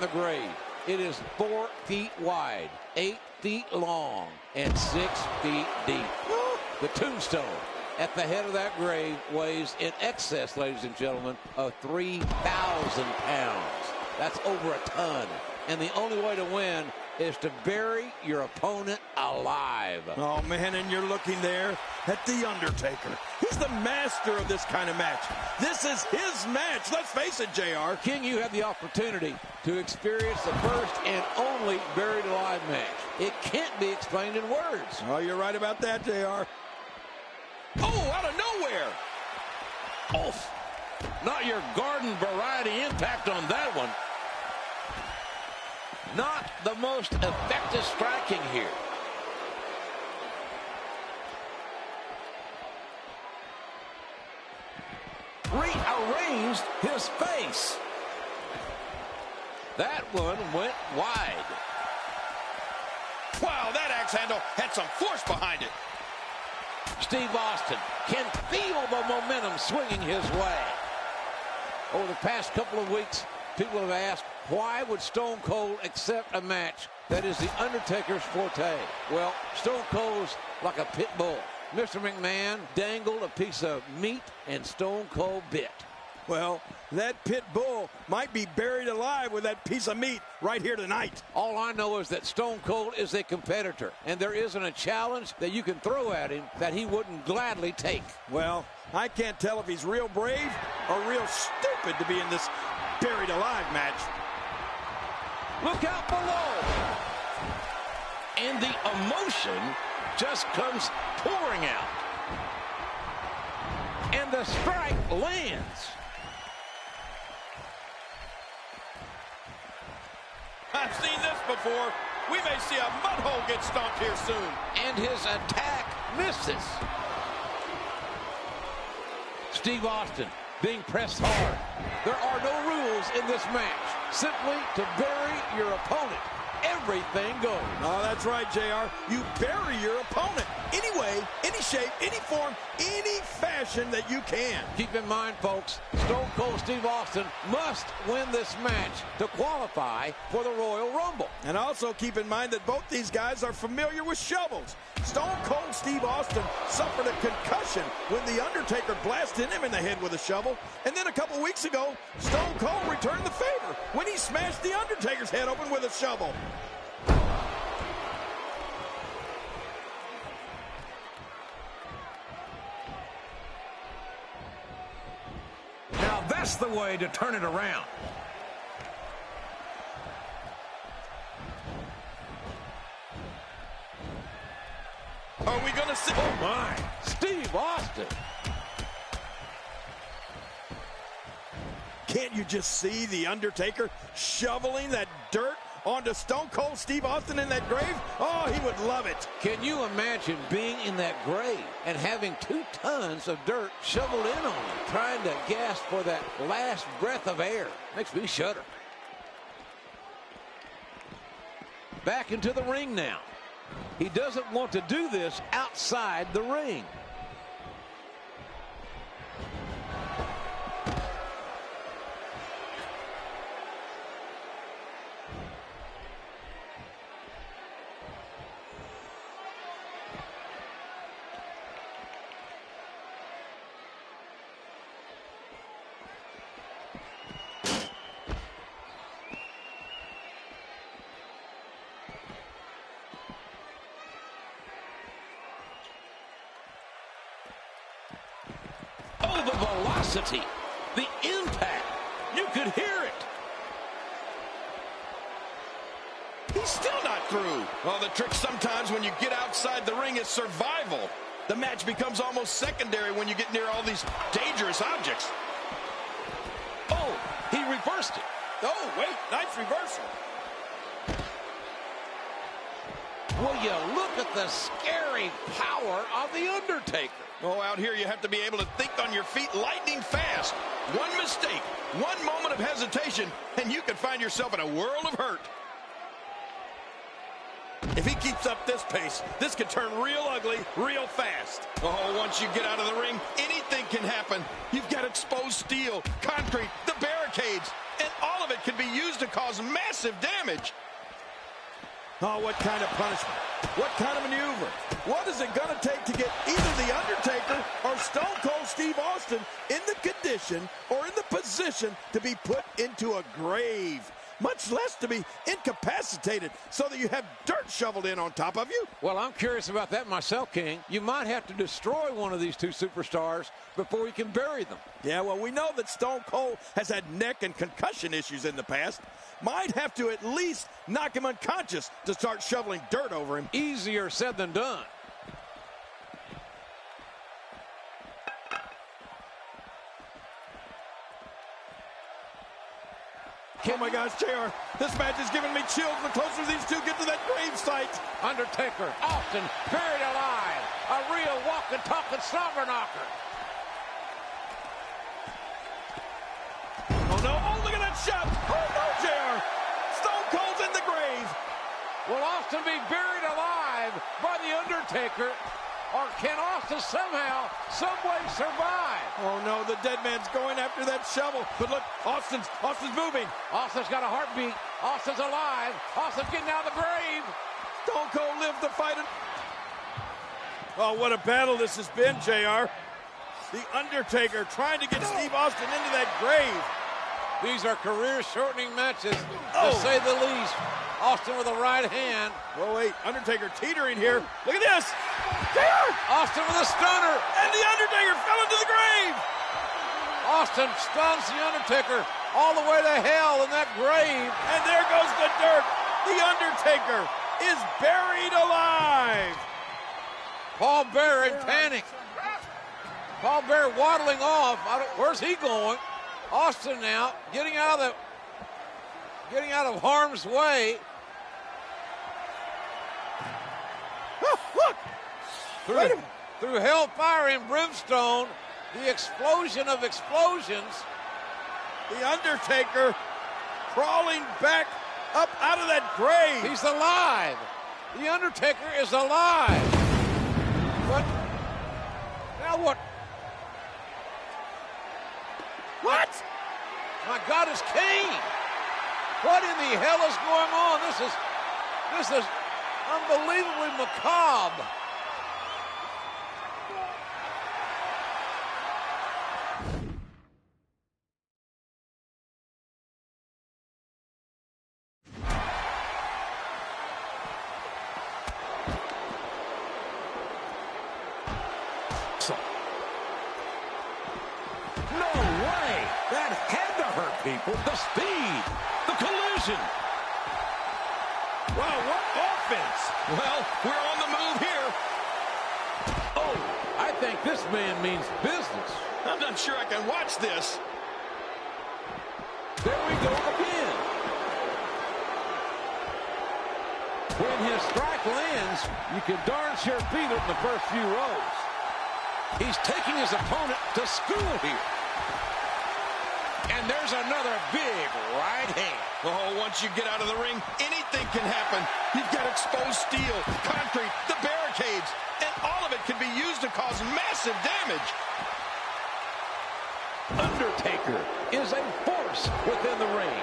The grave. It is 4 feet wide, 8 feet long, and 6 feet deep. The tombstone at the head of that grave weighs in excess, ladies and gentlemen, of 3,000 pounds. That's over a ton. And the only way to win is to bury your opponent alive. Oh, man, and you're looking there at The Undertaker. He's the master of this kind of match. This is his match. Let's face it, JR. King, you have the opportunity to experience the first and only buried alive match. It can't be explained in words. Oh, you're right about that, JR. Oh, out of nowhere. Oh, not your garden variety impact on that one. Not the most effective striking here. Rearranged his face. That one went wide. Wow, that axe handle had some force behind it. Steve Austin can feel the momentum swinging his way. Over the past couple of weeks, people have asked, why would Stone Cold accept a match that is The Undertaker's forte? Well, Stone Cold's like a pit bull. Mr. McMahon dangled a piece of meat and Stone Cold bit. Well, that pit bull might be buried alive with that piece of meat right here tonight. All I know is that Stone Cold is a competitor, and there isn't a challenge that you can throw at him that he wouldn't gladly take. Well, I can't tell if he's real brave or real stupid to be in this buried alive match. Look out below. And the emotion just comes pouring out. And the strike lands. I've seen this before. We may see a mud hole get stomped here soon. And his attack misses. Steve Austin being pressed hard. There are no rules in this match. Simply to bury your opponent. Everything goes. Oh, that's right, JR. You bury your opponent any way, any shape, any form, any fashion that you can. Keep in mind, folks, Stone Cold Steve Austin must win this match to qualify for the Royal Rumble. And also keep in mind that both these guys are familiar with shovels. Stone Cold Steve Austin suffered a concussion when The Undertaker blasted him in the head with a shovel. And then a couple weeks ago, Stone Cold returned the favor when he smashed The Undertaker's head open with a shovel. Now that's the way to turn it around. Are we going to see? Oh, my. Steve Austin. Can't you just see The Undertaker shoveling that dirt onto Stone Cold Steve Austin in that grave? Oh, he would love it. Can you imagine being in that grave and having 2 tons of dirt shoveled in on you, trying to gasp for that last breath of air? Makes me shudder. Back into the ring now. He doesn't want to do this outside the ring. Oh, the velocity, the impact. You could hear it. He's still not through. Well, the trick sometimes when you get outside the ring is survival. The match becomes almost secondary when you get near all these dangerous objects. Oh, he reversed it. Oh, wait, nice reversal. Will you look at the scary power of The Undertaker? Oh, out here you have to be able to think on your feet lightning fast. One mistake, one moment of hesitation, and you can find yourself in a world of hurt. If he keeps up this pace, this could turn real ugly real fast. Oh, once you get out of the ring, anything can happen. You've got exposed steel, concrete, the barricades. and all of it can be used to cause massive damage. Oh, what kind of punishment? What kind of maneuver? What is it going to take to get either The Undertaker or Stone Cold Steve Austin in the condition or in the position to be put into a grave? Much less to be incapacitated so that you have dirt shoveled in on top of you? Well, I'm curious about that myself, King. You might have to destroy one of these two superstars before you can bury them. Yeah, well, we know that Stone Cold has had neck and concussion issues in the past. Might have to at least knock him unconscious to start shoveling dirt over him. Easier said than done. Oh my gosh, JR, this match is giving me chills the closer these two get to that grave site. Undertaker, Austin, buried alive. A real walking, talking slobber knocker. Oh no, oh look at that shot. Oh no, JR. Stone Cold's in the grave. Will Austin be buried alive by The Undertaker? Or can Austin somehow, someway survive? Oh no, the dead man's going after that shovel. But look, Austin's moving. Austin's got a heartbeat. Austin's alive. Austin's getting out of the grave. Stone Cold lived to fight it. Oh, what a battle this has been, JR. The Undertaker trying to get Steve Austin into that grave. These are career-shortening matches, to say the least. Austin with the right hand. Oh, wait, Undertaker teetering here. Look at this. JR! Austin with a stunner. And the Undertaker fell into the grave. Austin stuns the Undertaker all the way to hell in that grave. And there goes the dirt. The Undertaker is buried alive. Paul Bearer in panic. Paul Bearer waddling off. Where's he going? Austin now getting out of harm's way. Look. Through hellfire and brimstone, the explosion of explosions. The Undertaker crawling back up out of that grave. He's alive. The Undertaker is alive. But now what? What? My God, it's Kane. What in the hell is going on? This is unbelievably macabre. No way! That had to hurt people. The speed, the collision. Wow, what offense! Well, we're on the move here. Oh, I think this man means business. I'm not sure I can watch this. There we go again. When his strike lands, you can darn sure feel it in the first few rows. He's taking his opponent to school here. And there's another big right hand. Oh, once you get out of the ring, anything can happen. You've got exposed steel, concrete, the barricades, and all of it can be used to cause massive damage. Undertaker is a force within the ring.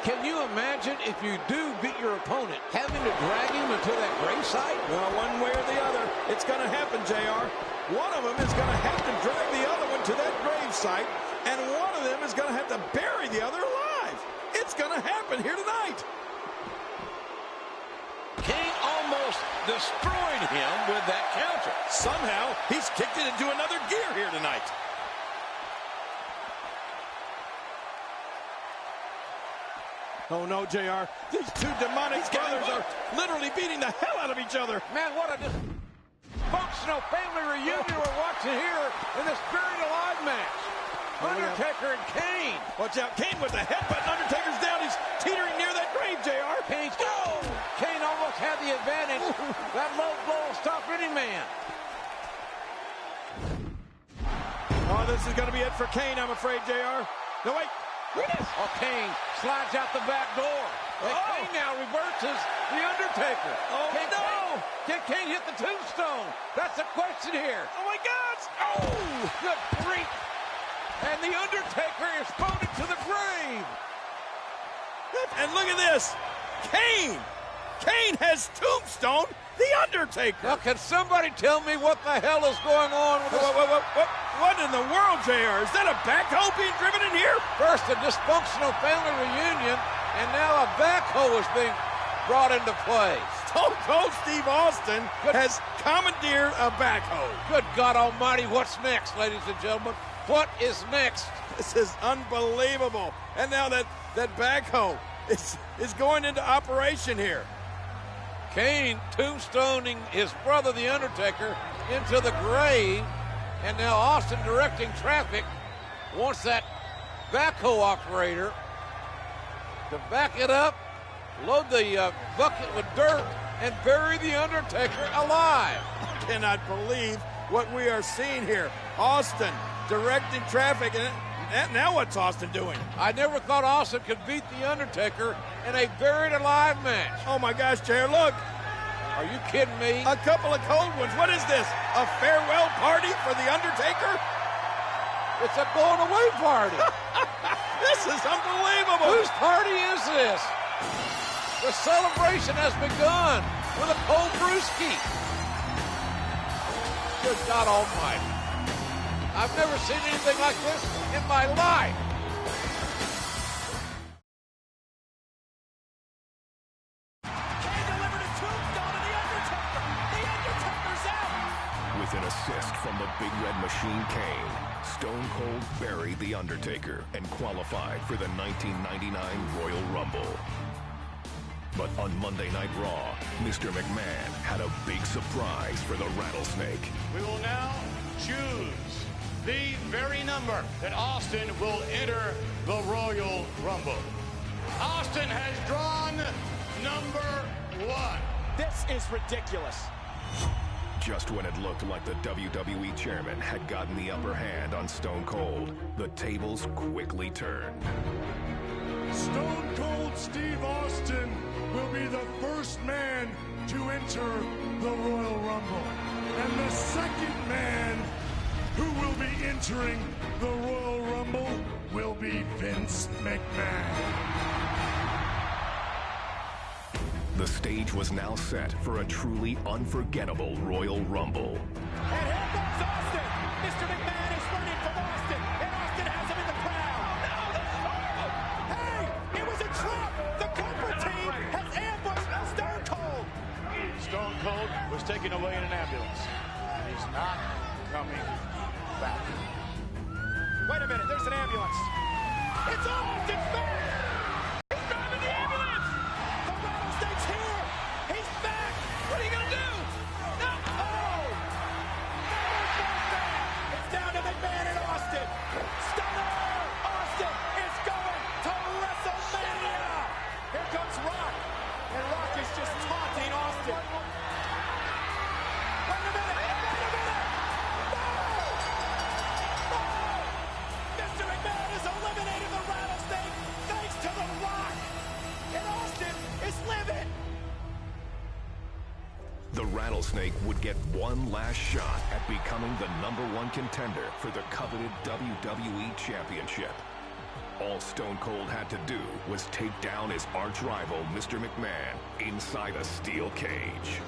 Can you imagine if you do beat your opponent, having to drag him into that gravesite? Well, one way or the other, it's going to happen, JR. One of them is going to have to drag the other one to that gravesite, and one of them is going to have to bury the other alive. It's going to happen here tonight. Kane almost destroyed him with that counter. Somehow, he's kicked it into another gear here tonight. Oh no, JR. These two demonic brothers are literally beating the hell out of each other. Man, what a dysfunctional family reunion we're watching here in this buried alive match. Undertaker and Kane. Watch out, Kane with the headbutt. Undertaker's down. He's teetering near that grave, JR. Kane almost had the advantage. That low blow will stop any man. Oh, this is going to be it for Kane, I'm afraid, JR. No, wait. Oh, Kane slides out the back door. And Kane now reverses the Undertaker. Oh, no. Can Kane hit the tombstone? That's the question here. Oh, my gosh. Oh, good grief. And the Undertaker is thrown into to the grave. And look at this. Kane has tombstoned the Undertaker. Now, can somebody tell me what the hell is going on with this? What in the world, JR? Is that a backhoe being driven in here? First, a dysfunctional family reunion, and now a backhoe is being brought into play. Stone Cold Steve Austin has commandeered a backhoe. Good God Almighty, what's next, ladies and gentlemen? What is next? This is unbelievable. And now that backhoe is going into operation here. Kane tombstoning his brother, The Undertaker, into the grave. And now Austin directing traffic. Wants that backhoe operator to back it up, load the bucket with dirt, and bury The Undertaker alive. I cannot believe what we are seeing here. Austin directing traffic. And now what's Austin doing? I never thought Austin could beat The Undertaker in a buried alive match. Oh my gosh, Jared, look. Are you kidding me? A couple of cold ones. What is this? A farewell party for The Undertaker? It's a going away party. This is unbelievable. Whose party is this? The celebration has begun with a cold brewski. Good God Almighty. I've never seen anything like this in my life. Kane delivered a tombstone to The Undertaker. The Undertaker's out. With an assist from the Big Red Machine Kane, Stone Cold buried The Undertaker and qualified for the 1999 Royal Rumble. But on Monday Night Raw, Mr. McMahon had a big surprise for the Rattlesnake. We will now choose the very number that Austin will enter the Royal Rumble. Austin has drawn number 1. This is ridiculous. Just when it looked like the WWE chairman had gotten the upper hand on Stone Cold, the tables quickly turned. Stone Cold Steve Austin will be the first man to enter the Royal Rumble. And the second man who will be entering the Royal Rumble will be Vince McMahon. The stage was now set for a truly unforgettable Royal Rumble. And here comes Austin. Mr. McMahon is running from Austin. And Austin has him in the crowd. Hey, it was a trap. The corporate team has ambushed Stone Cold. Stone Cold was taken away in an ambulance. He's not coming back. Wait a minute, there's an ambulance. It's Austin's back. He's driving the ambulance. The Rattlesnake's here. He's back. What are you going to do? No. Oh. It's down to McMahon and Austin. Stunner. Austin is going to WrestleMania. Here comes Rock. And Rock is just taunting Austin. Wait a minute. Mr. McMahon has eliminated the Rattlesnake thanks to The Rock. And Austin is livid. The Rattlesnake would get one last shot at becoming the #1 contender for the coveted WWE Championship. All Stone Cold had to do was take down his arch rival, Mr. McMahon, inside a steel cage.